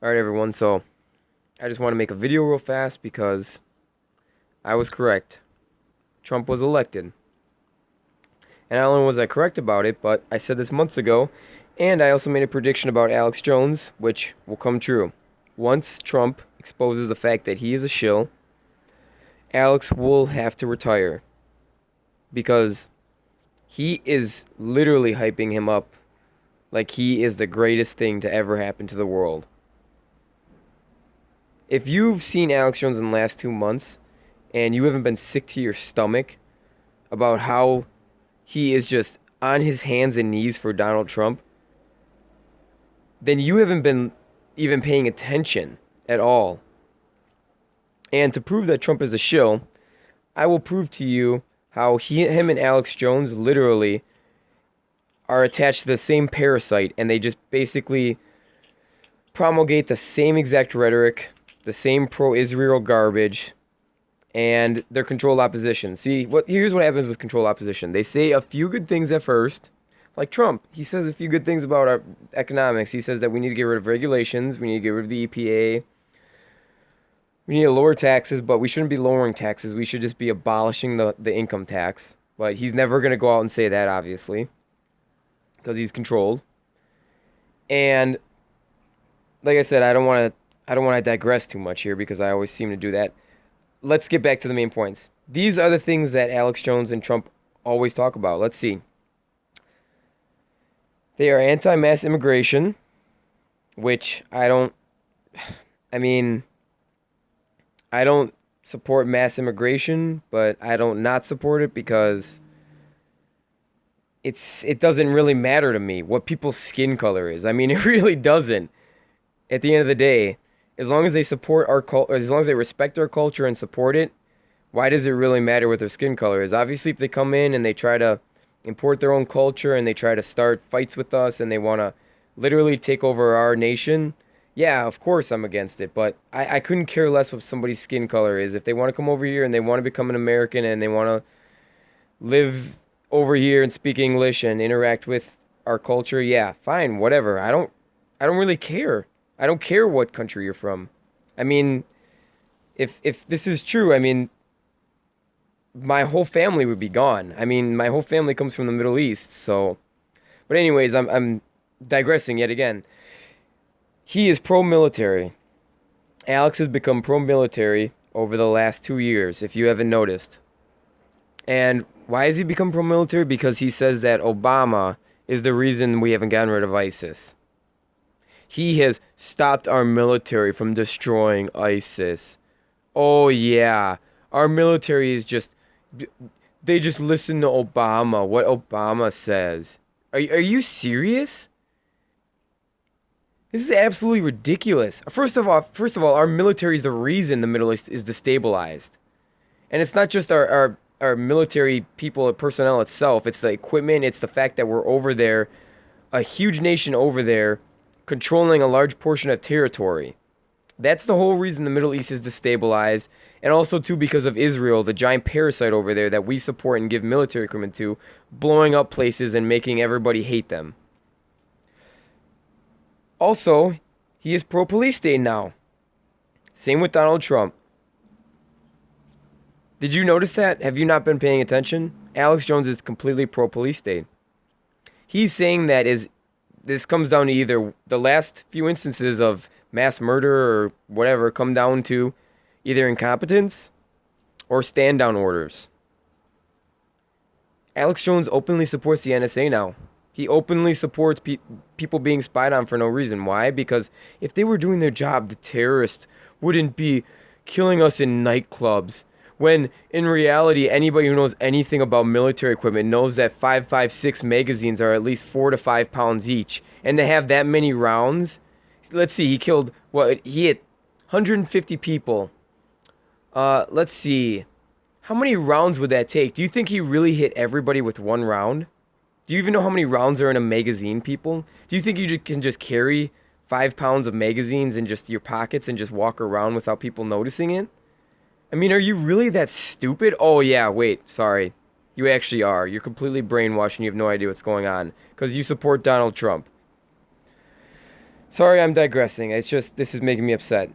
Alright everyone, so I just want to make a video real fast because I was correct. Trump was elected. And not only was I correct about it, but I said this months ago, and I also made a prediction about Alex Jones, which will come true. Once Trump exposes the fact that he is a shill, Alex will have to retire. Because he is literally hyping him up like he is the greatest thing to ever happen to the world. If you've seen Alex Jones in the last 2 months and you haven't been sick to your stomach about how he is just on his hands and knees for Donald Trump, then you haven't been even paying attention at all. And to prove that Trump is a shill, I will prove to you how him and Alex Jones literally are attached to the same parasite, and they just basically promulgate the same exact rhetoric, the same pro-Israel garbage, and they're controlled opposition. See, here's what happens with controlled opposition. They say a few good things at first, like Trump. He says a few good things about our economics. He says that we need to get rid of regulations, we need to get rid of the EPA, we need to lower taxes, but we shouldn't be lowering taxes. We should just be abolishing the income tax. But he's never going to go out and say that, obviously, because he's controlled. And like I said, I don't want to digress too much here because I always seem to do that. Let's get back to the main points. These are the things that Alex Jones and Trump always talk about. Let's see. They are anti-mass immigration, which I don't support mass immigration, but I don't not support it because it doesn't really matter to me what people's skin color is. I mean, it really doesn't. At the end of the day, as long as they support our culture, as long as they respect our culture and support it, why does it really matter what their skin color is? Obviously, if they come in and they try to import their own culture and they try to start fights with us and they want to literally take over our nation, yeah, of course I'm against it. But I couldn't care less what somebody's skin color is. If they want to come over here and they want to become an American and they want to live over here and speak English and interact with our culture, yeah, fine, whatever. I don't really care. I don't care what country you're from. I mean, if this is true, I mean, my whole family would be gone. I mean, my whole family comes from the Middle East, so. But anyways, I'm digressing yet again. He is pro-military. Alex has become pro-military over the last 2 years, if you haven't noticed. And why has he become pro-military? Because he says that Obama is the reason we haven't gotten rid of ISIS. He has stopped our military from destroying ISIS. Oh, yeah. Our military is just. They just listen to Obama, what Obama says. Are you serious? This is absolutely ridiculous. First of all, our military is the reason the Middle East is destabilized. And it's not just our military people, personnel itself. It's the equipment. It's the fact that we're over there, a huge nation over there, controlling a large portion of territory. That's the whole reason the Middle East is destabilized. And also, too, because of Israel, the giant parasite over there that we support and give military equipment to, blowing up places and making everybody hate them. Also, he is pro-police state now. Same with Donald Trump. Did you notice that? Have you not been paying attention? Alex Jones is completely pro-police state. He's saying that this comes down to either the last few instances of mass murder or whatever come down to either incompetence or stand-down orders. Alex Jones openly supports the NSA now. He openly supports people being spied on for no reason. Why? Because if they were doing their job, the terrorists wouldn't be killing us in nightclubs. When in reality, anybody who knows anything about military equipment knows that 5.56 magazines are at least 4 to 5 pounds each. And to have that many rounds, let's see, he killed, he hit 150 people. Let's see, how many rounds would that take? Do you think he really hit everybody with one round? Do you even know how many rounds are in a magazine, people? Do you think you can just carry 5 pounds of magazines in just your pockets and just walk around without people noticing it? I mean, are you really that stupid? Oh, yeah, wait, sorry. You actually are. You're completely brainwashed and you have no idea what's going on because you support Donald Trump. Sorry, I'm digressing. It's just, this is making me upset.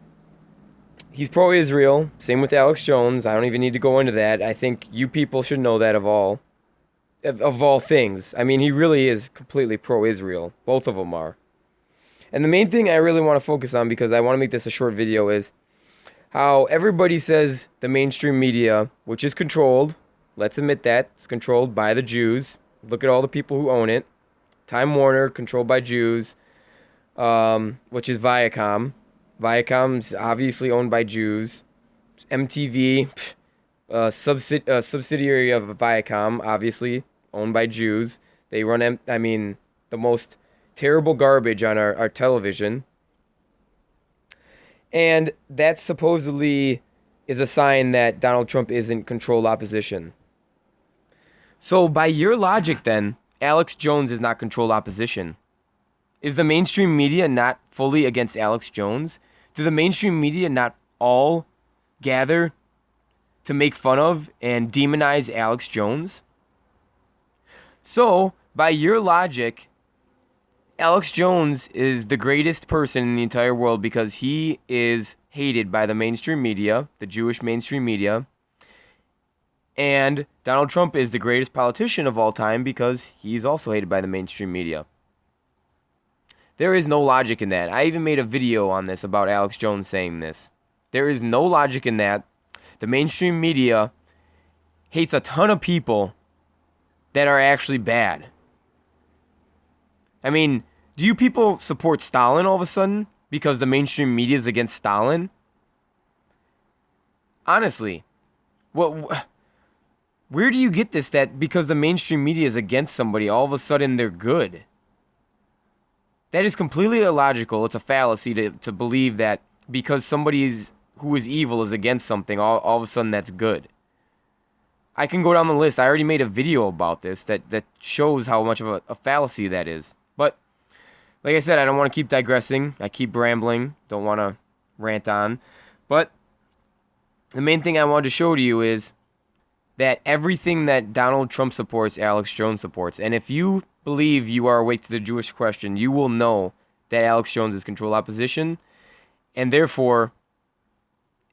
He's pro-Israel. Same with Alex Jones. I don't even need to go into that. I think you people should know that of all things. I mean, he really is completely pro-Israel. Both of them are. And the main thing I really want to focus on, because I want to make this a short video, is how everybody says the mainstream media, which is controlled, let's admit that, it's controlled by the Jews. Look at all the people who own it. Time Warner, controlled by Jews, which is Viacom. Viacom's obviously owned by Jews. MTV, subsidiary of Viacom, obviously owned by Jews. They run, the most terrible garbage on our television. And that supposedly is a sign that Donald Trump isn't controlled opposition. So by your logic then, Alex Jones is not controlled opposition. Is the mainstream media not fully against Alex Jones? Do the mainstream media not all gather to make fun of and demonize Alex Jones? So, by your logic, Alex Jones is the greatest person in the entire world because he is hated by the mainstream media, the Jewish mainstream media. And Donald Trump is the greatest politician of all time because he's also hated by the mainstream media. There is no logic in that. I even made a video on this about Alex Jones saying this. There is no logic in that. The mainstream media hates a ton of people that are actually bad. I mean, do you people support Stalin all of a sudden because the mainstream media is against Stalin? Honestly, where do you get this that because the mainstream media is against somebody, all of a sudden they're good? That is completely illogical. It's a fallacy to believe that because somebody who is evil is against something, all of a sudden that's good. I can go down the list. I already made a video about this that shows how much of a fallacy that is. But, like I said, I don't want to keep digressing. I keep rambling. Don't want to rant on. But the main thing I wanted to show to you is that everything that Donald Trump supports, Alex Jones supports. And if you believe you are awake to the Jewish question, you will know that Alex Jones is controlled opposition. And therefore,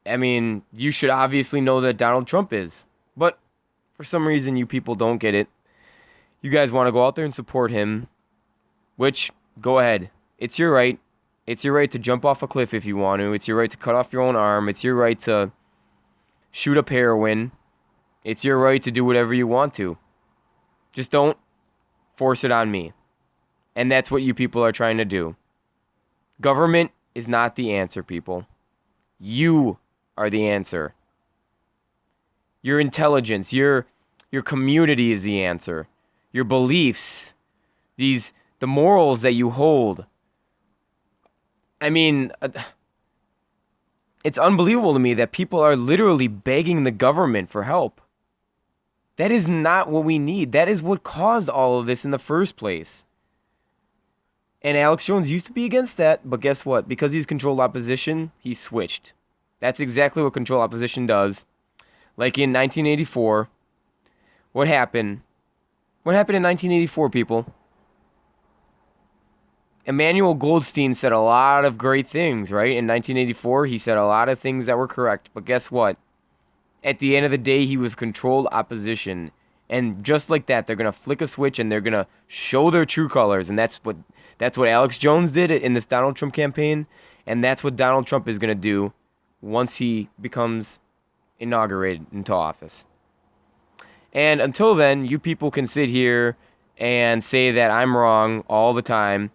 you should obviously know that Donald Trump is. But for some reason, you people don't get it. You guys want to go out there and support him, which, go ahead. It's your right. It's your right to jump off a cliff if you want to. It's your right to cut off your own arm. It's your right to shoot up heroin. It's your right to do whatever you want to. Just don't force it on me. And that's what you people are trying to do. Government is not the answer, people. You are the answer. Your intelligence, your community is the answer. Your beliefs, the morals that you hold. It's unbelievable to me that people are literally begging the government for help. That is not what we need. That is what caused all of this in the first place. And Alex Jones used to be against that, but guess what? Because he's controlled opposition, he switched. That's exactly what controlled opposition does. Like in 1984, what happened? What happened in 1984, people? Emmanuel Goldstein said a lot of great things, right? In 1984, he said a lot of things that were correct. But guess what? At the end of the day, he was controlled opposition. And just like that, they're going to flick a switch and they're going to show their true colors. And that's what Alex Jones did in this Donald Trump campaign. And that's what Donald Trump is going to do once he becomes inaugurated into office. And until then, you people can sit here and say that I'm wrong all the time.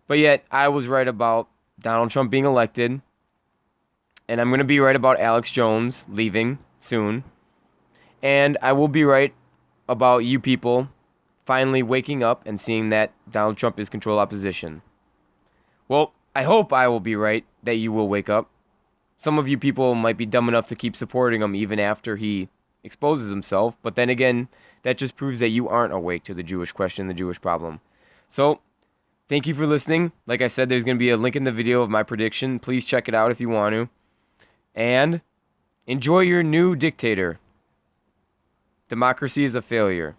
But yet, I was right about Donald Trump being elected. And I'm going to be right about Alex Jones leaving soon. And I will be right about you people finally waking up and seeing that Donald Trump is controlled opposition. Well, I hope I will be right that you will wake up. Some of you people might be dumb enough to keep supporting him even after he exposes himself. But then again, that just proves that you aren't awake to the Jewish question, the Jewish problem. So, thank you for listening. Like I said, there's going to be a link in the video of my prediction. Please check it out if you want to. And enjoy your new dictator. Democracy is a failure.